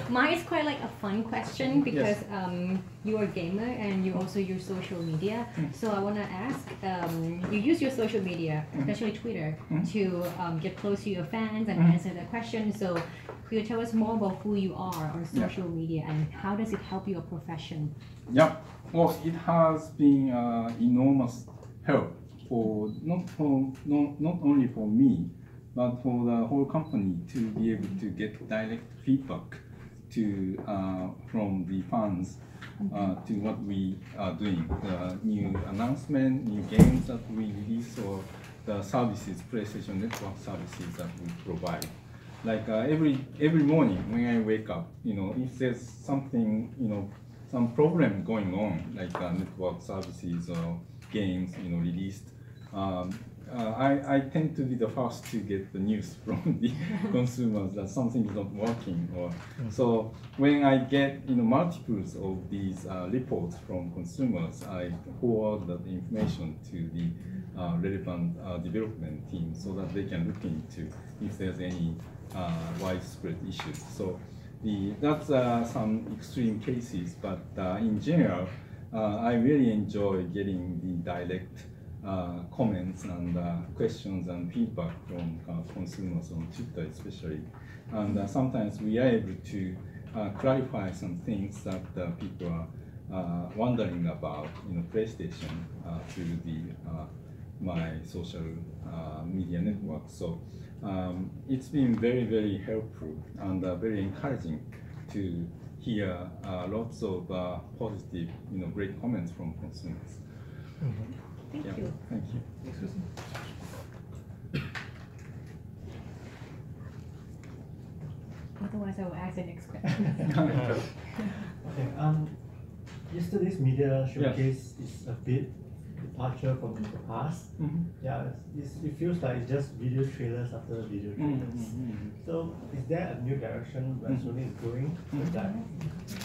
Mine is quite like a fun question because you're a gamer and you also use social media. So I want to ask, you use your social media, especially Twitter, to get close to your fans and answer their questions. So could you tell us more about who you are on social media and how does it help your profession? Yeah, well, it has been enormous help for not only for me, but for the whole company to be able to get direct feedback to from the fans to what we are doing, the new announcement, new games that we release, or the services, PlayStation Network services that we provide. Like every morning when I wake up, if there's something, some problem going on, like network services or games, released. I tend to be the first to get the news from the consumers that something is not working. So when I get multiples of these reports from consumers, I forward that information to the relevant development team so that they can look into if there's any widespread issues. So that's some extreme cases, but in general, I really enjoy getting the direct comments and questions and feedback from consumers on Twitter especially. And sometimes we are able to clarify some things that people are wondering about PlayStation through my social media network. So it's been very, very helpful and very encouraging to hear lots of positive, great comments from consumers. Thank you. Thank you. Otherwise, I will ask the next question. Okay. Yesterday's media showcase is a bit departure from the past. Yeah, it feels like it's just video trailers after video trailers. So, is there a new direction where Sony is going with that?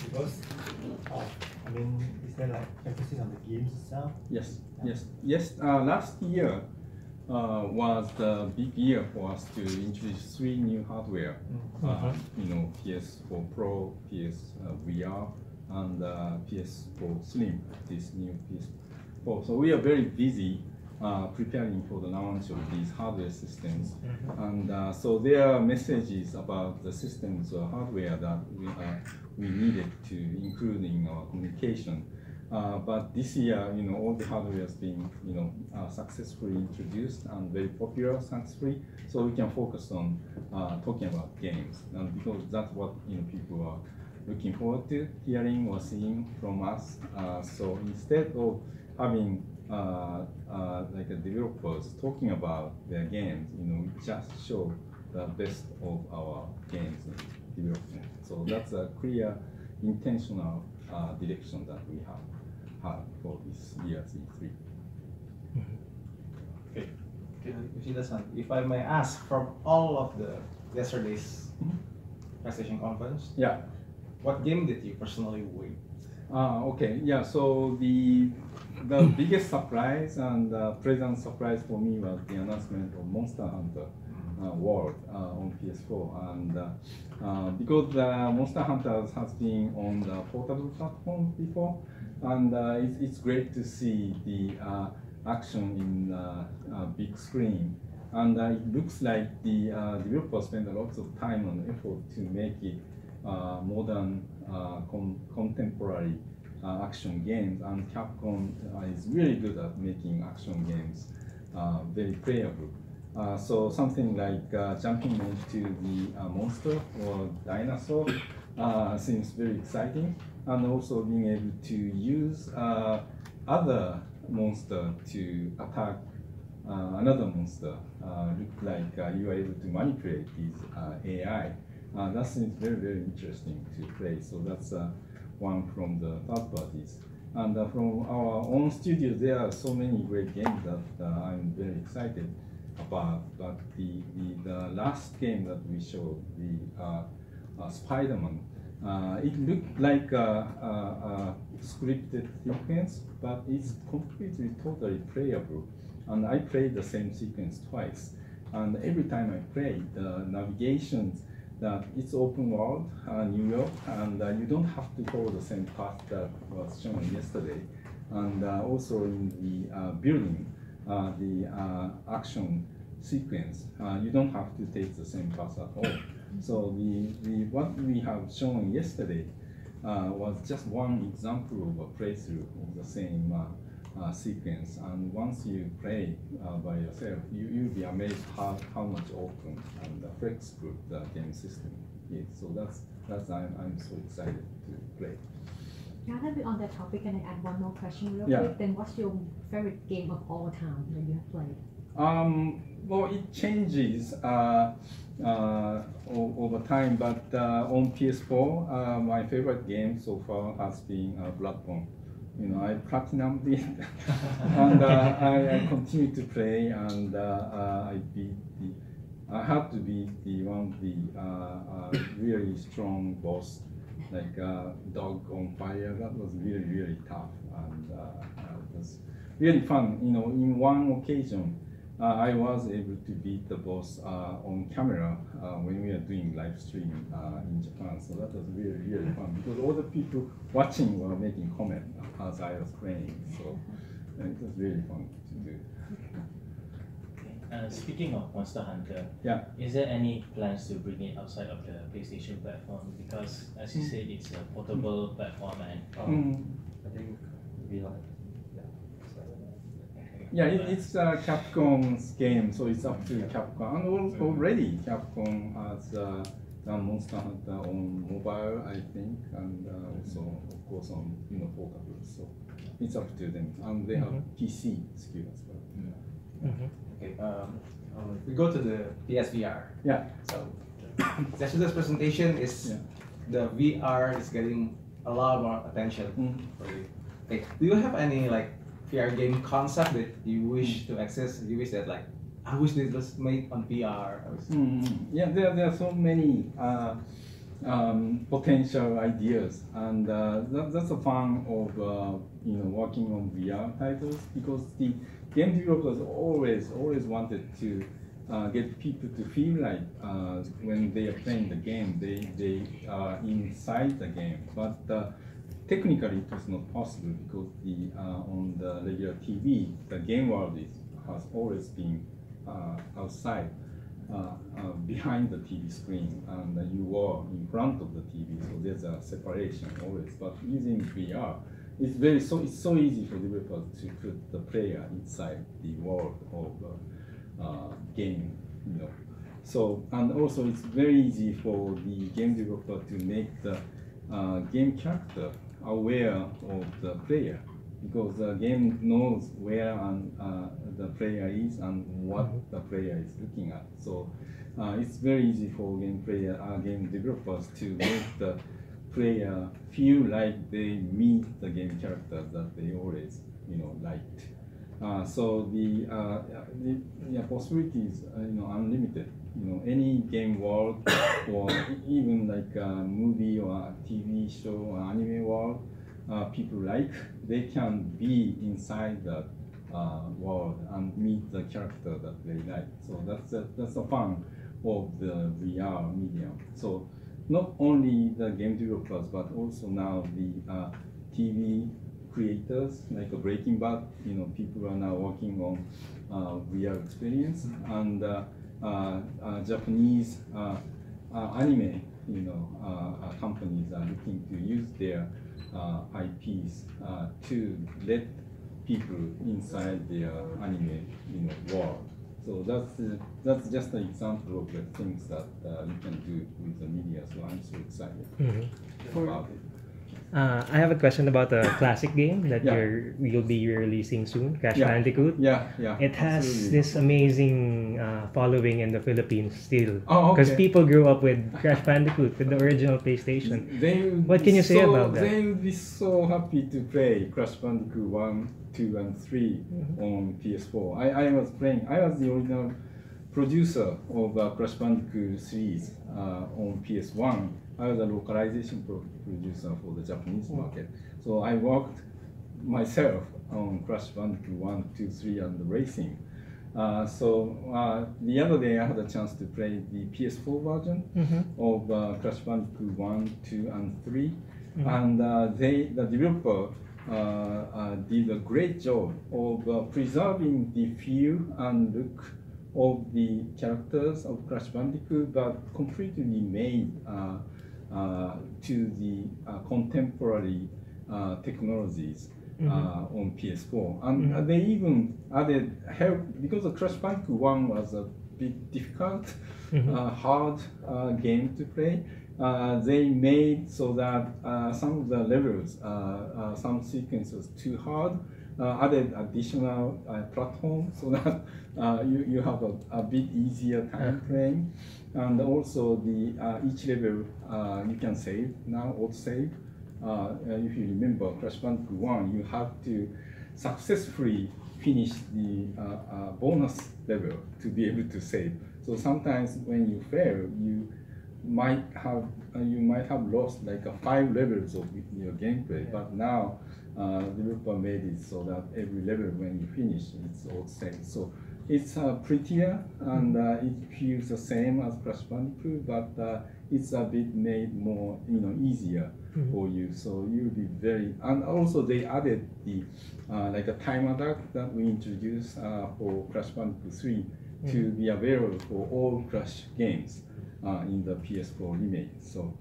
Because is there like emphasis on the games itself? Yes. Last year was the big year for us to introduce 3 new hardware. PS4 Pro, PS VR, and PS4 Slim. This new PS4. So we are very busy preparing for the launch of these hardware systems, and so there are messages about the systems or hardware that we needed to include in our communication. But this year, all the hardware has been, successfully introduced and very popular, successfully. So we can focus on talking about games, and because that's what people are looking forward to hearing or seeing from us. So instead of having like developers talking about their games, we just show the best of our games development. So that's a clear, intentional direction that we have for this year's E3. Okay, if I may ask, from all of the yesterday's PlayStation conference, what game did you personally win? Okay, so the biggest surprise and pleasant surprise for me was the announcement of Monster Hunter World on PS4, and because Monster Hunter has been on the portable platform before, and it's great to see the action in big screen, and it looks like the developers spend a lot of time and effort to make it modern, contemporary action games, and Capcom is really good at making action games very playable. So something like jumping into the monster or dinosaur seems very exciting, and also being able to use other monster to attack another monster. Look like you are able to manipulate these AI. That seems very, very interesting to play. So that's one from the third parties. And from our own studio, there are so many great games that I'm very excited about. But the last game that we showed, the Spider-Man, it looked like a scripted sequence, but it's completely, totally playable. And I played the same sequence twice. And every time I played, the navigations, that it's open world, New York, and you don't have to follow the same path that was shown yesterday. And also in the building, the action sequence, you don't have to take the same path at all. So what we have shown yesterday was just one example of a playthrough of the same sequence. And once you play by yourself, you'll be amazed how much open and flexible the game system is. So I'm so excited to play. Now that we're on that topic, can I add one more question real Yeah. quick? Then what's your favorite game of all time that you have played? Well, it changes over time, but on PS4, my favorite game so far has been Bloodborne. You know, I platinumed it, and I continue to play, and I had to beat one of the really strong boss, like Dog on Fire. That was really, really tough, and it was really fun. You know, in one occasion, I was able to beat the boss on camera when we were doing live streaming in Japan. So that was really, really fun because all the people watching were making comments as I was playing. So it was really fun to do. Speaking of Monster Hunter, Yeah. is there any plans to bring it outside of the PlayStation platform? Because as you said, it's a portable platform, and I think we like, Yeah, it's Capcom's game, so it's up to Capcom. And already Capcom has done Monster Hunter on mobile, I think, and also, of course, on portable. So it's up to them, and they have PC skill as well. Okay, we go to the PSVR. Yeah. So yesterday's presentation is the VR is getting a lot more attention for you. Okay, do you have any like VR game concept that you wish to access? You wish that like I wish this was made on VR. Yeah, there are so many potential ideas, and that's the fun of working on VR titles, because the game developers always wanted to get people to feel like when they are playing the game, they are inside the game. But technically, it was not possible because on the regular TV, the game world has always been outside, behind the TV screen, and you were in front of the TV. So there's a separation always. But using VR, it's so easy for developers to put the player inside the world of game, So, and also it's very easy for the game developer to make the game character aware of the player, because the game knows where the player is and what the player is looking at. So it's very easy for game developers to make the player feel like they meet the game characters that they always liked. So the possibilities unlimited. Any game world, or even like a movie or a TV show or anime world people like, they can be inside that world and meet the character that they like. So that's the fun of the VR medium. So not only the game developers, but also now the TV creators, like a Breaking Bad. People are now working on VR experience, and Japanese anime, companies are looking to use their IPs to let people inside their anime, world. So that's just an example of the things that you can do with the media. So I'm so excited about it. I have a question about a classic game that you'll be releasing soon, Crash Bandicoot. Yeah. It has absolutely. this amazing following in the Philippines still. Oh, okay. Because people grew up with Crash Bandicoot, with the original PlayStation. What can you say about that? They will be so happy to play Crash Bandicoot 1, 2, and 3 on PS4. I was the original producer of Crash Bandicoot series on PS1. I was a localization producer for the Japanese market. So I worked myself on Crash Bandicoot 1, 2, 3, and the racing. The other day I had a chance to play the PS4 version of Crash Bandicoot 1, 2, and 3, and the developer did a great job of preserving the feel and look of the characters of Crash Bandicoot, but completely made to the contemporary technologies on PS4. And they even added help, because the Crash Bandicoot 1 was a bit difficult, hard game to play. They made so that some of the levels, some sequences too hard, added additional platform so that you have a bit easier time playing. And also the each level you can save now, auto save. If you remember Crash Bandicoot 1, you have to successfully finish the bonus level to be able to save. So sometimes when you fail, you might have lost like 5 levels of your gameplay. But now the developer made it so that every level when you finish, it's all saved. So it's prettier and it feels the same as Crash Bandicoot, but it's a bit made more easier for you. So you'll be very, and also they added the like a time attack that we introduced for Crash Bandicoot 3 to be available for all Crash games in the PS4 remake. So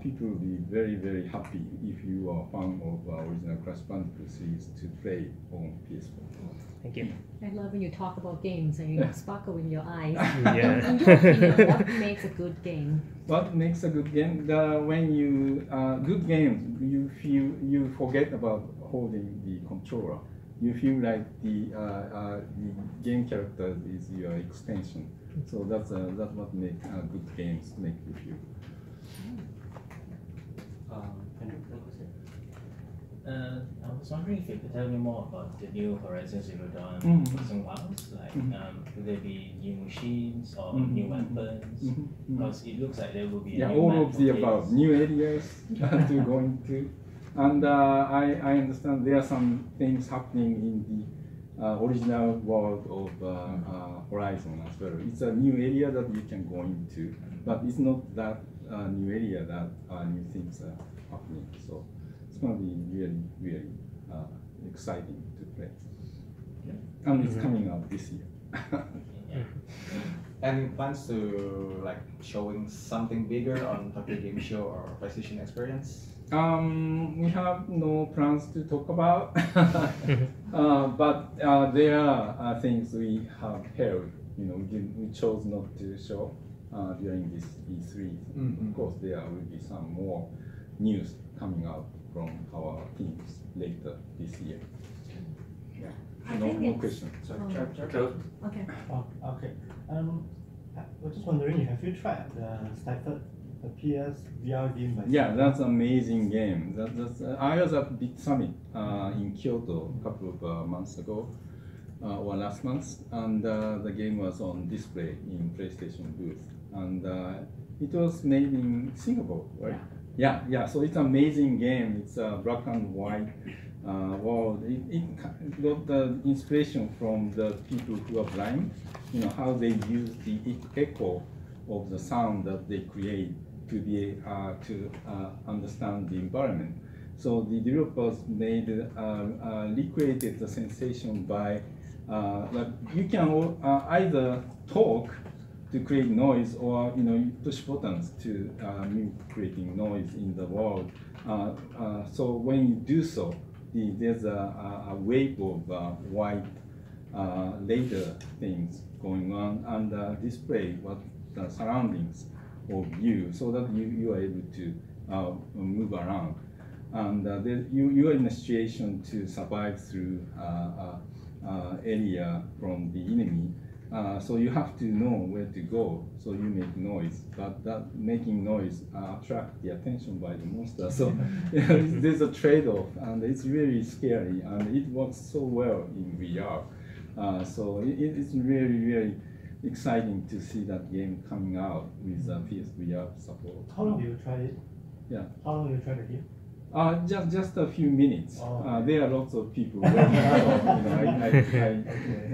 people will be very, very happy if you are a fan of original Crash Bandicoot series to play on PS4. Thank you. I love when you talk about games and you sparkle in your eyes. Yeah. In your opinion, what makes a good game? What makes a good game? When you good games, you forget about holding the controller. You feel like the game character is your extension. So that's what makes good games make you feel. I was wondering if you could tell me more about the new Horizon Zero Dawn Crossing Wilds. Like, will there be new machines or new weapons? Because it looks like there will be a new all map of the for above. kids. New areas to go into, and I understand there are some things happening in the original world of Horizon as well. It's a new area that you can go into, but it's not that new area that new things are happening. So it's going to be really, really exciting to play. Yeah. And it's coming out this year. Any plans to like showing something bigger on Tokyo Game Show or PlayStation Experience? We have no plans to talk about, but there are things we have held. We chose not to show during this E3. Of course, there will be some more news coming out from our teams later this year. Yeah. No question. Sorry, Okay. Oh, okay. I was just wondering, have you tried the Stifled, the PS VR game? Yeah, that's an amazing game. I was at Big Summit in Kyoto a couple of months ago, or last month, and the game was on display in PlayStation booth, and it was made in Singapore, right? Yeah. So it's an amazing game. It's a black and white world. It got the inspiration from the people who are blind. How they use the echo of the sound that they create to be to understand the environment. So the developers recreated the sensation by like you can either talk to create noise, or you push buttons to creating noise in the world. So when you do so, there's a wave of white laser things going on and display what the surroundings of you, so that you are able to move around, and you are in a situation to survive through area from the enemy. So you have to know where to go, so you make noise, but that making noise attract the attention by the monster. So there's a trade-off, and it's really scary, and it works so well in VR. So it's really, really exciting to see that game coming out with PSVR support. How long do you try it? Yeah. How long do you try the game? Just a few minutes. Oh. There are lots of people waiting. So,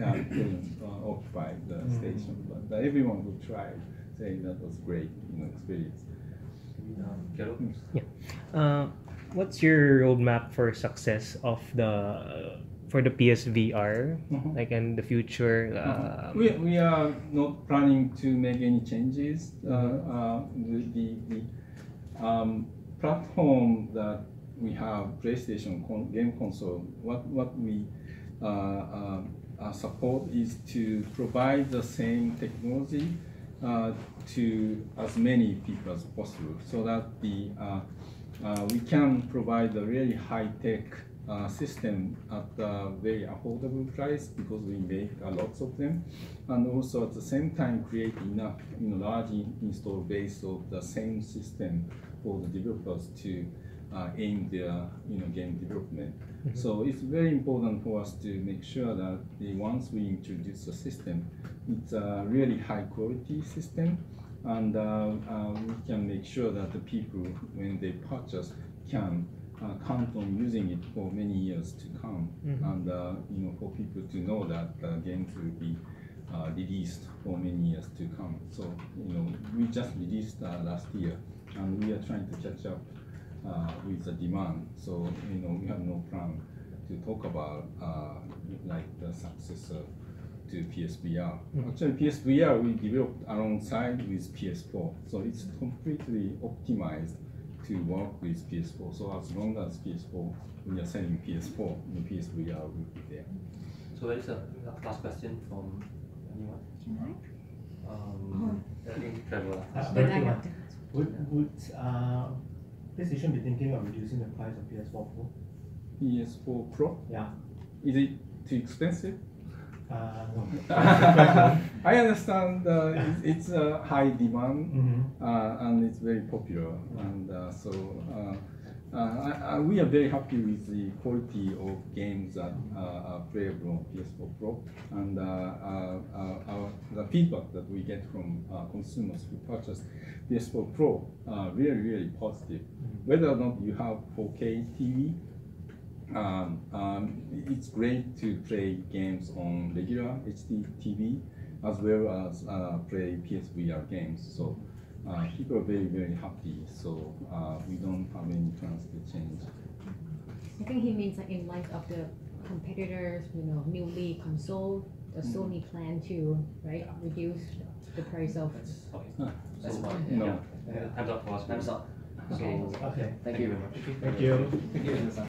I couldn't occupied the station, but everyone who tried saying that was great, experience. What's your roadmap for success of for the PSVR, like in the future? We are not planning to make any changes. The platform that we have, PlayStation game console, what we support is to provide the same technology to as many people as possible, so that we can provide a really high-tech system at a very affordable price, because we make lots of them, and also at the same time create enough large install base of the same system for the developers to aim their game development. So it's very important for us to make sure that once we introduce a system, it's a really high quality system, and we can make sure that the people, when they purchase, can count on using it for many years to come, and for people to know that games will be released for many years to come. So we just released last year, and we are trying to catch up with the demand. So we have no plan to talk about like the successor to PSVR. Actually, PSVR we developed alongside with PS4, so it's completely optimized to work with PS4. So as long as PS4, we are selling PS4, the PSVR will be there. So there is a last question from anyone? I think Trevor. Would PlayStation be thinking of reducing the price of PS4 Pro? PS4 Pro? Yeah. Is it too expensive? No. I understand it's a high demand, and it's very popular, and so we are very happy with the quality of games that are playable on PS4 Pro, and the feedback that we get from consumers who purchase PS4 Pro are really, really positive. Whether or not you have 4K TV, it's great to play games on regular HD TV as well as play PSVR games. So people are very, very happy. So we don't have any plans to change. I think he means like in light of the competitors, newly console, the Sony plan to reduce the price of. That's fine. No. Time's up for us. Time's up. Okay. Thank you very much. Thank you. Thank you.